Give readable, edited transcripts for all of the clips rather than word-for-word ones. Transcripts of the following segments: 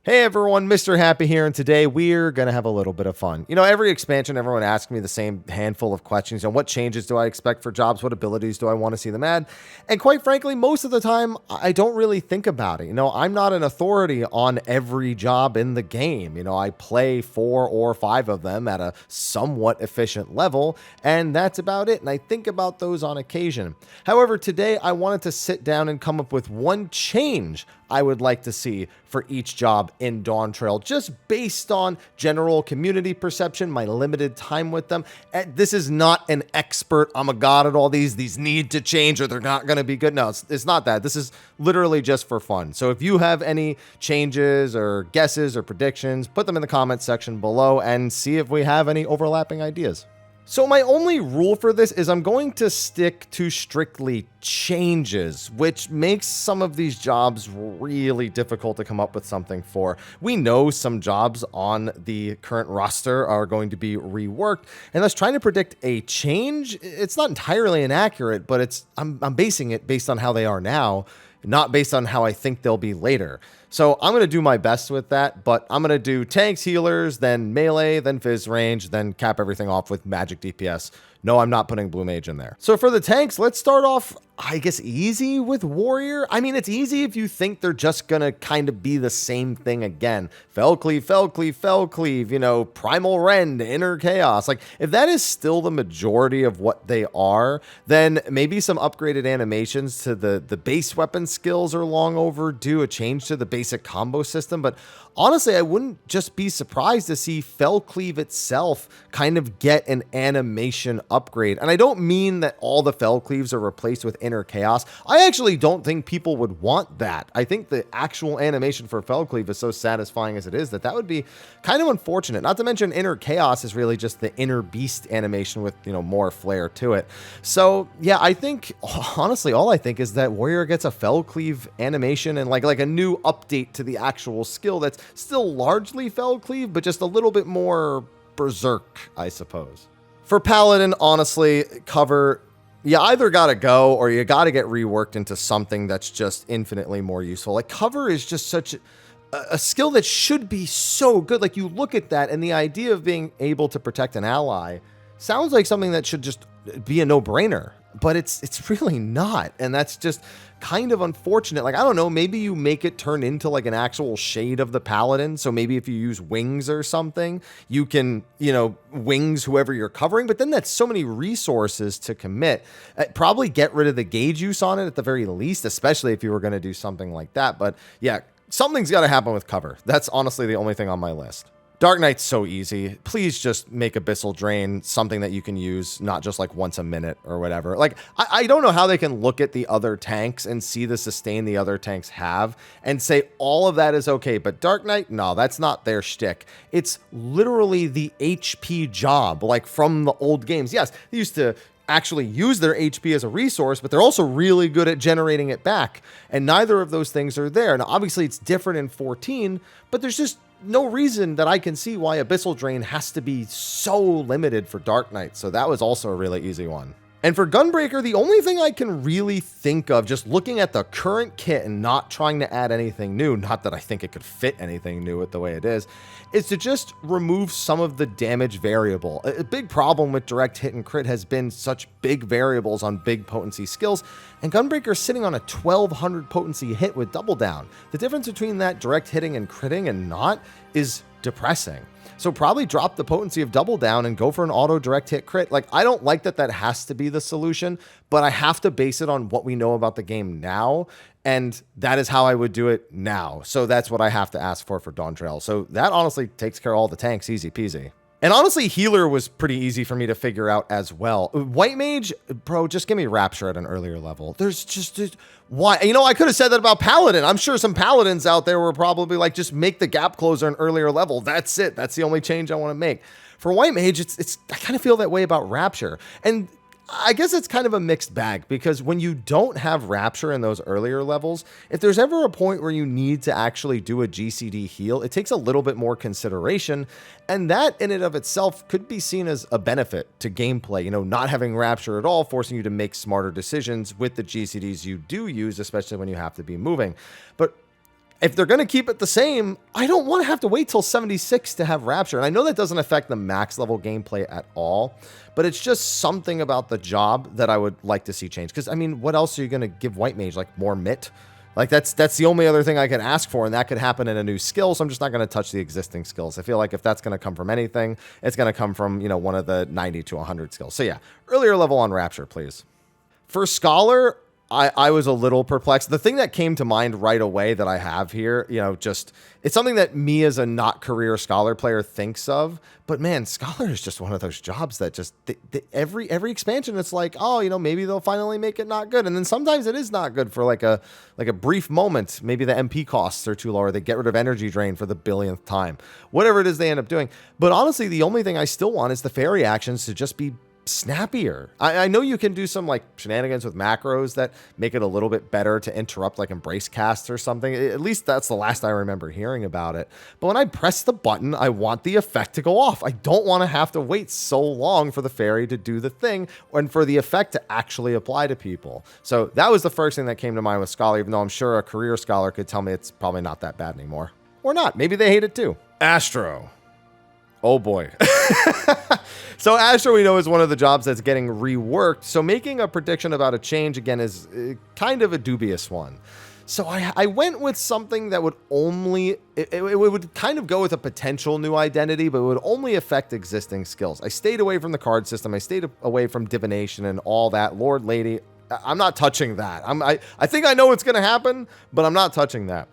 Hey everyone, Mr. Happy here, and today we're going to have a little bit of fun. Every expansion, everyone asks me the same handful of questions. What changes do I expect for jobs? What abilities do I want to see them add? And quite frankly, most of the time, I don't really think about it. I'm not an authority on every job in the game. I play 4 or 5 of them at a somewhat efficient level, and that's about it. And I think about those on occasion. However, today I wanted to sit down and come up with one change I would like to see for each job in Dawntrail, just based on general community perception, my limited time with them. And this is not an expert, I'm a god at all these need to change or they're not going to be good. No, it's not that. This is literally just for fun. So if you have any changes or guesses or predictions, put them in the comments section below and see if we have any overlapping ideas. So my only rule for this is I'm going to stick to strictly changes, which makes some of these jobs really difficult to come up with something for. We know some jobs on the current roster are going to be reworked, and thus trying to predict a change, it's not entirely inaccurate, but I'm basing it based on how they are now, not based on how I think they'll be later. So I'm going to do my best with that, but I'm going to do tanks, healers, then melee, then fizz range, then cap everything off with magic DPS. No, I'm not putting blue mage in there. So for the tanks, let's start off, I guess, easy with warrior. I mean, it's easy if you think they're just going to kind of be the same thing again. Fell cleave, primal rend, inner chaos. Like, if that is still the majority of what they are, then maybe some upgraded animations to the base weapon skills are long overdue, a change to the basic combo system. But honestly, I wouldn't just be surprised to see Fell Cleave itself kind of get an animation upgrade. And I don't mean that all the Fell Cleaves are replaced with Inner Chaos. I actually don't think people would want that. I think the actual animation for Fell Cleave is so satisfying as it is that would be kind of unfortunate. Not to mention Inner Chaos is really just the Inner Beast animation with, more flair to it. So yeah, I think, honestly, all I think is that Warrior gets a Fell Cleave animation and like a new update to the actual skill that's still largely Fell Cleave, but just a little bit more berserk, I suppose. For Paladin, honestly, cover, you either gotta go or you gotta get reworked into something that's just infinitely more useful. Like, cover is just such a skill that should be so good. Like, you look at that and the idea of being able to protect an ally sounds like something that should just be a no-brainer, but it's really not. And that's just kind of unfortunate. Like, I don't know, maybe you make it turn into like an actual shade of the Paladin. So maybe if you use wings or something, you can, wings whoever you're covering, but then that's so many resources to commit. Probably get rid of the gauge use on it at the very least, especially if you were going to do something like that. But yeah, something's got to happen with cover. That's honestly the only thing on my list. Dark Knight's so easy. Please just make Abyssal Drain something that you can use, not just like once a minute or whatever. Like, I don't know how they can look at the other tanks and see the sustain the other tanks have and say all of that is okay, but Dark Knight, no, that's not their shtick. It's literally the HP job, like from the old games. Yes, they used to actually use their HP as a resource, but they're also really good at generating it back. And neither of those things are there. Now, obviously, it's different in 14, but there's just no reason that I can see why Abyssal Drain has to be so limited for Dark Knight. So that was also a really easy one. And for Gunbreaker, the only thing I can really think of, just looking at the current kit and not trying to add anything new, not that I think it could fit anything new with the way it is to just remove some of the damage variable. A big problem with direct hit and crit has been such big variables on big potency skills, and Gunbreaker's sitting on a 1200 potency hit with double down. The difference between that direct hitting and critting and not is depressing. So probably drop the potency of double down and go for an auto direct hit crit. Like, I don't like that has to be the solution, but I have to base it on what we know about the game now. And that is how I would do it now. So that's what I have to ask for Dawntrail. So that honestly takes care of all the tanks, easy peasy. And honestly, healer was pretty easy for me to figure out as well. White mage, bro, just give me rapture at an earlier level. There's just why? I could have said that about paladin. I'm sure some paladins out there were probably like, just make the gap closer an earlier level. That's it. That's the only change I want to make. For white mage, I kind of feel that way about rapture. And I guess it's kind of a mixed bag, because when you don't have rapture in those earlier levels, if there's ever a point where you need to actually do a GCD heal, it takes a little bit more consideration, and that in and of itself could be seen as a benefit to gameplay. Not having rapture at all, forcing you to make smarter decisions with the GCDs you do use, especially when you have to be moving. But if they're going to keep it the same, I don't want to have to wait till 76 to have Rapture. And I know that doesn't affect the max level gameplay at all, but it's just something about the job that I would like to see change. Because, I mean, what else are you going to give White Mage? Like, more Mitt? Like, that's the only other thing I can ask for, and that could happen in a new skill, so I'm just not going to touch the existing skills. I feel like if that's going to come from anything, it's going to come from, you know, one of the 90 to 100 skills. So, yeah, earlier level on Rapture, please. For Scholar, I was a little perplexed. The thing that came to mind right away that I have here, you know, just it's something that me as a not career Scholar player thinks of. But man, Scholar is just one of those jobs that just every expansion, it's like, oh, you know, maybe they'll finally make it not good, and then sometimes it is not good for like a brief moment. Maybe the MP costs are too low, or they get rid of energy drain for the billionth time. Whatever it is they end up doing. But honestly, the only thing I still want is the fairy actions to just be snappier. I know you can do some like shenanigans with macros that make it a little bit better to interrupt like embrace casts or something. At least that's the last I remember hearing about it. But when I press the button, I want the effect to go off. I don't want to have to wait so long for the fairy to do the thing and for the effect to actually apply to people. So that was the first thing that came to mind with Scholar, even though I'm sure a career Scholar could tell me it's probably not that bad anymore. Or not. Maybe they hate it too. Astro. Oh boy. So Astro, we know, is one of the jobs that's getting reworked. So making a prediction about a change, again, is kind of a dubious one. So I went with something that would only, it would kind of go with a potential new identity, but it would only affect existing skills. I stayed away from the card system. I stayed away from divination and all that. Lord, Lady, I'm not touching that. I think I know what's going to happen, but I'm not touching that.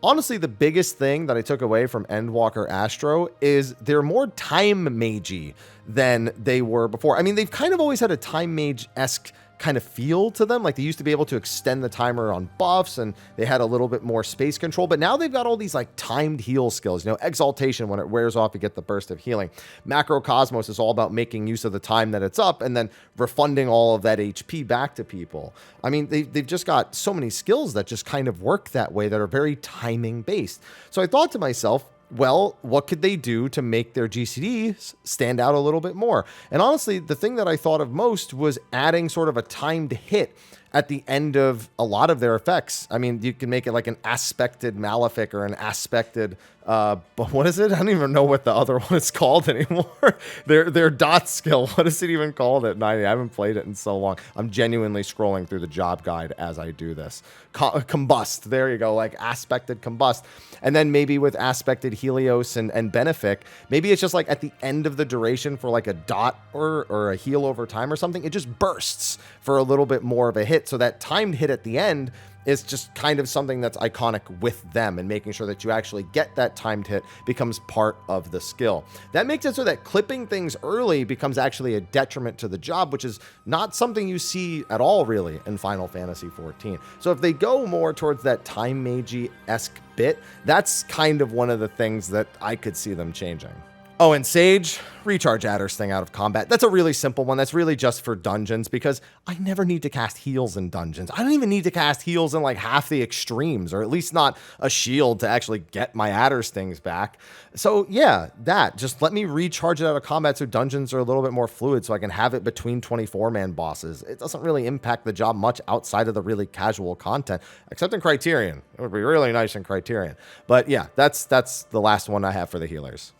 Honestly, the biggest thing that I took away from Endwalker Astro is they're more time magey than they were before. I mean, they've kind of always had a time mage-esque kind of feel to them. Like they used to be able to extend the timer on buffs, and they had a little bit more space control, but now they've got all these like timed heal skills. You know, Exaltation, when it wears off, you get the burst of healing. Macrocosmos is all about making use of the time that it's up and then refunding all of that HP back to people. I mean, they've just got so many skills that just kind of work that way that are very timing based. So I thought to myself, well, what could they do to make their GCD stand out a little bit more? And honestly, the thing that I thought of most was adding sort of a timed hit at the end of a lot of their effects. I mean, you can make it like an aspected Malefic or an aspected, what is it? I don't even know what the other one is called anymore. Their dot skill. What is it even called at 90? I haven't played it in so long. I'm genuinely scrolling through the job guide as I do this. Combust. There you go. Like aspected combust. And then maybe with aspected Helios and Benefic, maybe it's just like at the end of the duration for like a dot or a heal over time or something. It just bursts for a little bit more of a hit. So that timed hit at the end is just kind of something that's iconic with them, and making sure that you actually get that timed hit becomes part of the skill. That makes it so that clipping things early becomes actually a detriment to the job, which is not something you see at all really in Final Fantasy XIV. So if they go more towards that time magi-esque bit, that's kind of one of the things that I could see them changing. Oh, and Sage, recharge Adder's thing out of combat. That's a really simple one. That's really just for dungeons, because I never need to cast heals in dungeons. I don't even need to cast heals in like half the extremes, or at least not a shield to actually get my Adder's things back. So yeah, just let me recharge it out of combat so dungeons are a little bit more fluid, so I can have it between 24-man bosses. It doesn't really impact the job much outside of the really casual content, except in Criterion. It would be really nice in Criterion. But yeah, that's the last one I have for the healers.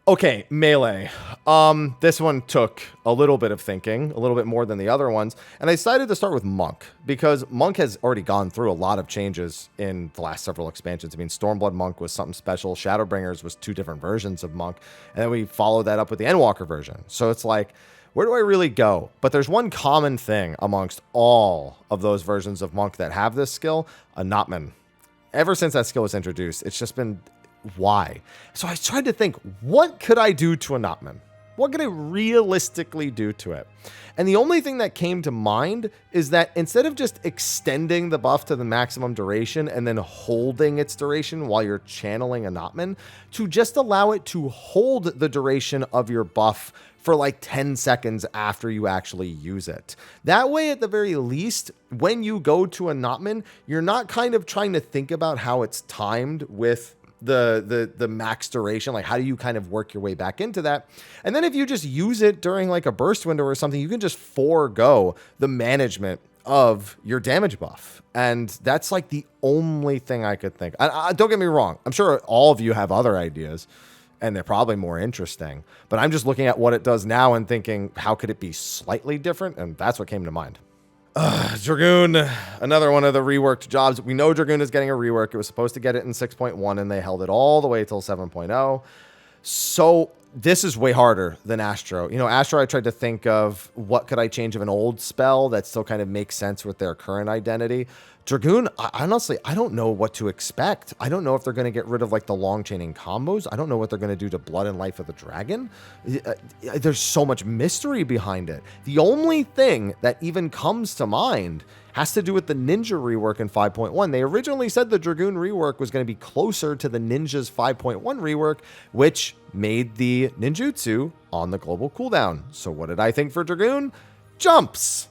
Okay, melee. This one took a little bit of thinking, a little bit more than the other ones, and I decided to start with Monk, because Monk has already gone through a lot of changes in the last several expansions. I mean, Stormblood Monk was something special, Shadowbringers was 2 different versions of Monk, and then we followed that up with the Endwalker version. So it's like, where do I really go? But there's one common thing amongst all of those versions of Monk that have this skill, a Notman. Ever since that skill was introduced, it's just been... why? So I tried to think, what could I do to a Notman? What could I realistically do to it? And the only thing that came to mind is that instead of just extending the buff to the maximum duration and then holding its duration while you're channeling a Notman, to just allow it to hold the duration of your buff for like 10 seconds after you actually use it. That way, at the very least, when you go to a Notman, you're not kind of trying to think about how it's timed with the max duration. Like, how do you kind of work your way back into that? And then if you just use it during like a burst window or something, you can just forego the management of your damage buff. And that's like the only thing I could think. Don't get me wrong. I'm sure all of you have other ideas, and they're probably more interesting. But I'm just looking at what it does now and thinking, how could it be slightly different? And that's what came to mind. Dragoon, another one of the reworked jobs. We know Dragoon is getting a rework. It was supposed to get it in 6.1, and they held it all the way till 7.0. So this is way harder than Astro. You know, Astro, I tried to think of what could I change of an old spell that still kind of makes sense with their current identity. Dragoon, honestly, I don't know what to expect. I don't know if they're going to get rid of like the long chaining combos. I don't know what they're going to do to Blood and Life of the Dragon. There's so much mystery behind it. The only thing that even comes to mind has to do with the Ninja rework in 5.1. They originally said the Dragoon rework was going to be closer to the Ninja's 5.1 rework, which made the ninjutsu on the global cooldown. So what did I think for Dragoon? Jumps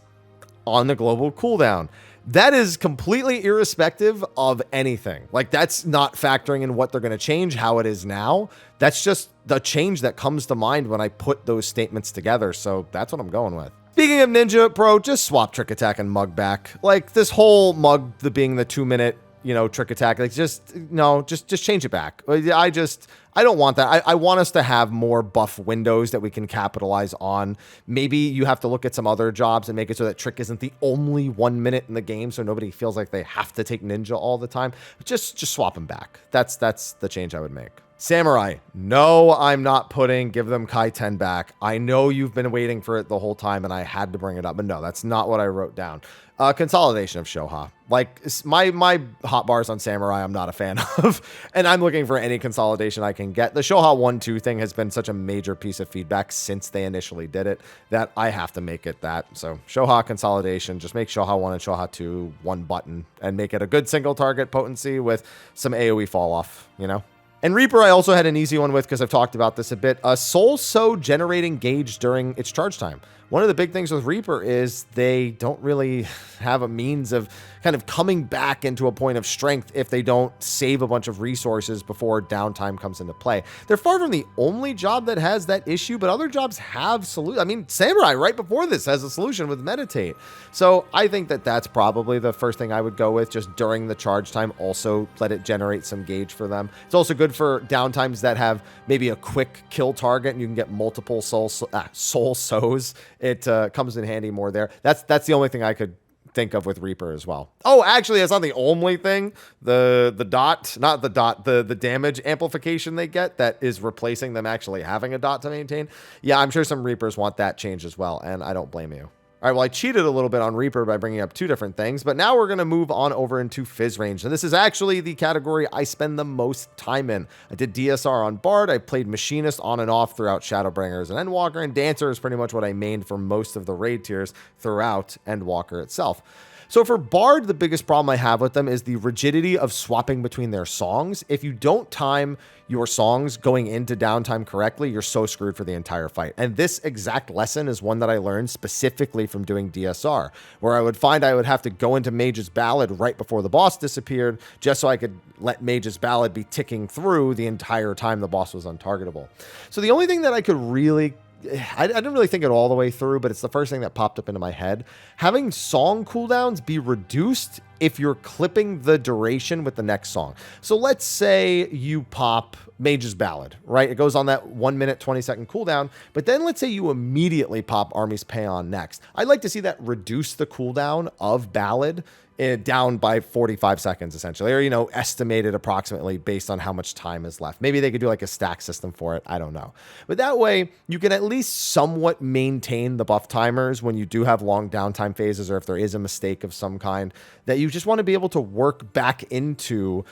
on the global cooldown. That is completely irrespective of anything. Like, that's not factoring in what they're going to change, how it is now. That's just the change that comes to mind when I put those statements together. So that's what I'm going with. Speaking of Ninja, bro, just swap Trick Attack and Mug back. Like, this whole Mug being the 2-minute, Trick Attack, like, just change it back. I don't want that. I want us to have more buff windows that we can capitalize on. Maybe you have to look at some other jobs and make it so that Trick isn't the only 1 minute in the game, so nobody feels like they have to take Ninja all the time. Just swap them back. That's the change I would make. Samurai, no, I'm not putting Give Them Kai 10 back. I know you've been waiting for it the whole time, and I had to bring it up, but no, that's not what I wrote down. Consolidation of Shoha. Like, my hotbars on Samurai, I'm not a fan of, and I'm looking for any consolidation I can get. The Shoha 1-2 thing has been such a major piece of feedback since they initially did it that I have to make it that. So Shoha consolidation, just make Shoha 1 and Shoha 2 one button and make it a good single target potency with some AoE fall off, And Reaper, I also had an easy one with because I've talked about this a bit. A Soul So generating gauge during its charge time. One of the big things with Reaper is they don't really have a means of kind of coming back into a point of strength if they don't save a bunch of resources before downtime comes into play. They're far from the only job that has that issue, but other jobs have solutions. I mean, Samurai right before this has a solution with Meditate. So I think that that's probably the first thing I would go with, just during the charge time. Also let it generate some gauge for them. It's also good for downtimes that have maybe a quick kill target and you can get multiple soul sows. It comes in handy more there. That's the only thing I could think of with Reaper as well. Oh, actually, that's not the only thing. The damage amplification they get that is replacing them actually having a dot to maintain. Yeah, I'm sure some Reapers want that change as well, and I don't blame you. All right, well, I cheated a little bit on Reaper by bringing up two different things, but now we're going to move on over into Fizz range. And this is actually the category I spend the most time in. I did DSR on Bard. I played Machinist on and off throughout Shadowbringers and Endwalker, and Dancer is pretty much what I mained for most of the raid tiers throughout Endwalker itself. So for Bard, the biggest problem I have with them is the rigidity of swapping between their songs. If you don't time your songs going into downtime correctly, you're so screwed for the entire fight. And this exact lesson is one that I learned specifically from doing DSR, where I would find I would have to go into Mage's Ballad right before the boss disappeared, just so I could let Mage's Ballad be ticking through the entire time the boss was untargetable. So the only thing that I could really I didn't really think it all the way through, but it's the first thing that popped up into my head. Having song cooldowns be reduced if you're clipping the duration with the next song. So let's say you pop Mage's Ballad, right? It goes on that 1 minute, 20-second cooldown, but then let's say you immediately pop Army's Payon next. I'd like to see that reduce the cooldown of Ballad down by 45 seconds, essentially, or, estimated approximately based on how much time is left. Maybe they could do like a stack system for it. I don't know. But that way you can at least somewhat maintain the buff timers when you do have long downtime phases, or if there is a mistake of some kind that you just want to be able to work back into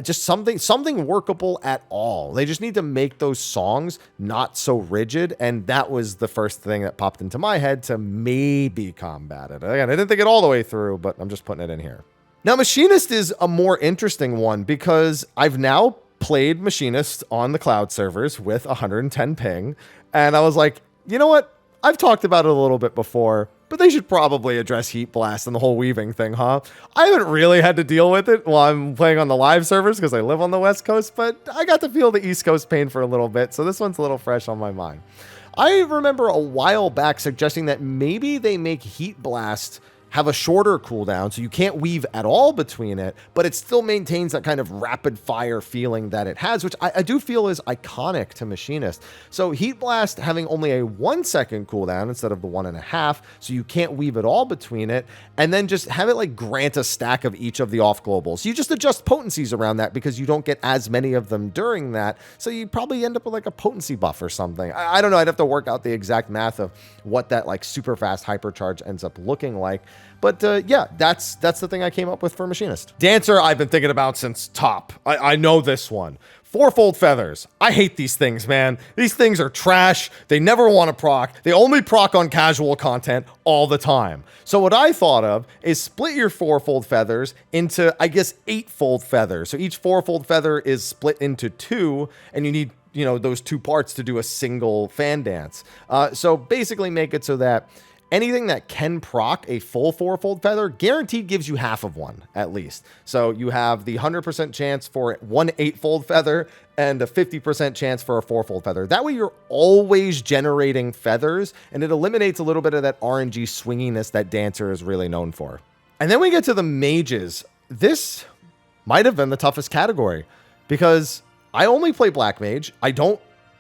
just something workable at all. They just need to make those songs not so rigid, and that was the first thing that popped into my head to maybe combat it. Again, I didn't think it all the way through, but I'm just putting it in here. Now, Machinist is a more interesting one because I've now played Machinist on the cloud servers with 110 ping, and I was like, you know what? I've talked about it a little bit before, but they should probably address Heat Blast and the whole weaving thing, huh? I haven't really had to deal with it while I'm playing on the live servers because I live on the West Coast, but I got to feel the East Coast pain for a little bit, so this one's a little fresh on my mind. I remember a while back suggesting that maybe they make Heat Blast have a shorter cooldown, so you can't weave at all between it, but it still maintains that kind of rapid fire feeling that it has, which I do feel is iconic to Machinist. So Heat Blast having only a 1 second cooldown instead of the 1.5, so you can't weave at all between it, and then just have it like grant a stack of each of the off globals. You just adjust potencies around that because you don't get as many of them during that, so you probably end up with like a potency buff or something. I don't know, I'd have to work out the exact math of what that like super fast hypercharge ends up looking like. But yeah, that's the thing I came up with for Machinist. Dancer, I've been thinking about since top. I know this one. Fourfold feathers. I hate these things, man. These things are trash. They never want to proc. They only proc on casual content all the time. So what I thought of is split your fourfold feathers into, I guess, eightfold feathers. So each fourfold feather is split into 2, and you need, you know, those 2 parts to do a single fan dance. So basically make it so that anything that can proc a full fourfold feather guaranteed gives you half of one, at least. So you have the 100% chance for 1 8-fold feather and a 50% chance for a 4-fold feather. That way you're always generating feathers, and it eliminates a little bit of that RNG swinginess that Dancer is really known for. And then we get to the mages. This might have been the toughest category because I only play Black Mage. I don't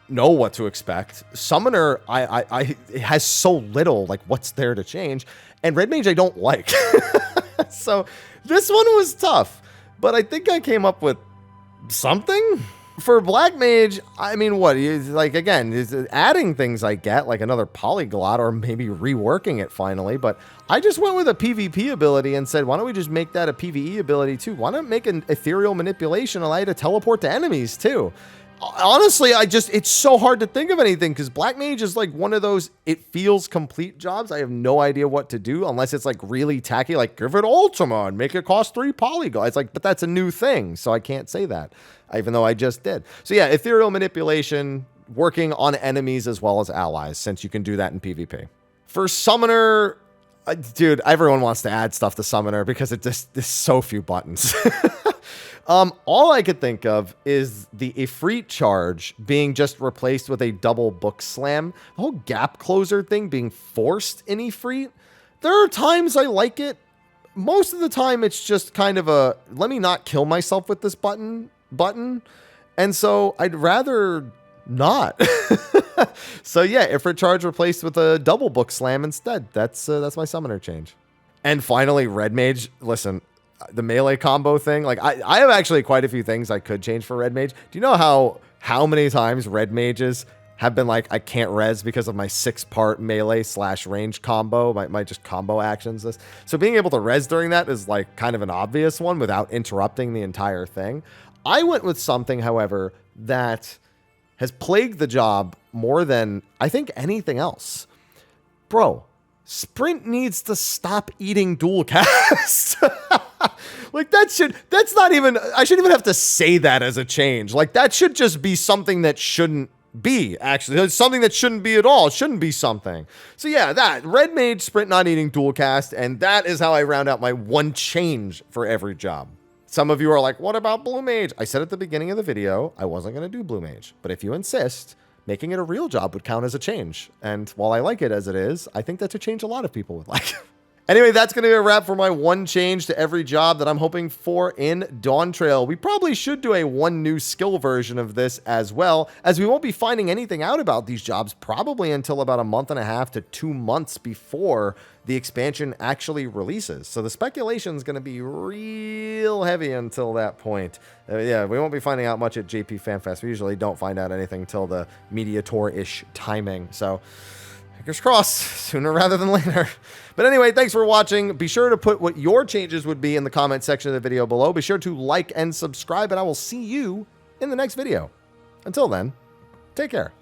know what to expect. Summoner, it has so little, like, what's there to change, and Red Mage I don't like. So this one was tough, but I think I came up with something. For Black Mage, I mean, what, like, again, is adding things I get, like another Polyglot, or maybe reworking it finally, but I just went with a PvP ability and said, why don't we just make that a PvE ability too? Why not make an ethereal manipulation allow you to teleport to enemies too? Honestly, it's so hard to think of anything because Black Mage is like one of those, it feels complete jobs. I have no idea what to do unless it's like really tacky, like give it Ultima and make it cost 3 Polygon. It's like, but that's a new thing, so I can't say that, even though I just did. So yeah, ethereal manipulation, working on enemies as well as allies, since you can do that in PvP. For Summoner, dude, everyone wants to add stuff to Summoner because it just, there's so few buttons. All I could think of is the Ifrit charge being just replaced with a double book slam. The whole gap closer thing being forced in Ifrit. There are times I like it. Most of the time it's just kind of a, let me not kill myself with this button. And so I'd rather not. So yeah, Ifrit charge replaced with a double book slam instead. That's my Summoner change. And finally, Red Mage. Listen, the melee combo thing, like I have actually quite a few things I could change for Red Mage. Do you know how many times Red Mages have been like, I can't res because of my 6-part melee / range combo, my just combo actions. So being able to res during that is like kind of an obvious one without interrupting the entire thing. I went with something, however, that has plagued the job more than I think anything else. Bro, Sprint needs to stop eating dual cast. Like that's not even, I shouldn't even have to say that as a change. Like that should just be something that shouldn't be, actually. It's something that shouldn't be at all. It shouldn't be something. So yeah, that Red Mage, Sprint not eating dual cast, and that is how I round out my one change for every job. Some of you are like, what about Blue Mage? I said at the beginning of the video, I wasn't going to do Blue Mage, but if you insist, making it a real job would count as a change. And while I like it as it is, I think that's a change a lot of people would like. Anyway, that's going to be a wrap for my one change to every job that I'm hoping for in Dawntrail. We probably should do a one new skill version of this as well, as we won't be finding anything out about these jobs probably until about 1.5 to 2 months before the expansion actually releases. So the speculation is going to be real heavy until that point. Yeah, we won't be finding out much at JP FanFest. We usually don't find out anything until the Media Tour-ish timing. So fingers crossed, sooner rather than later. But anyway, thanks for watching. Be sure to put what your changes would be in the comment section of the video below. Be sure to like and subscribe, and I will see you in the next video. Until then, take care.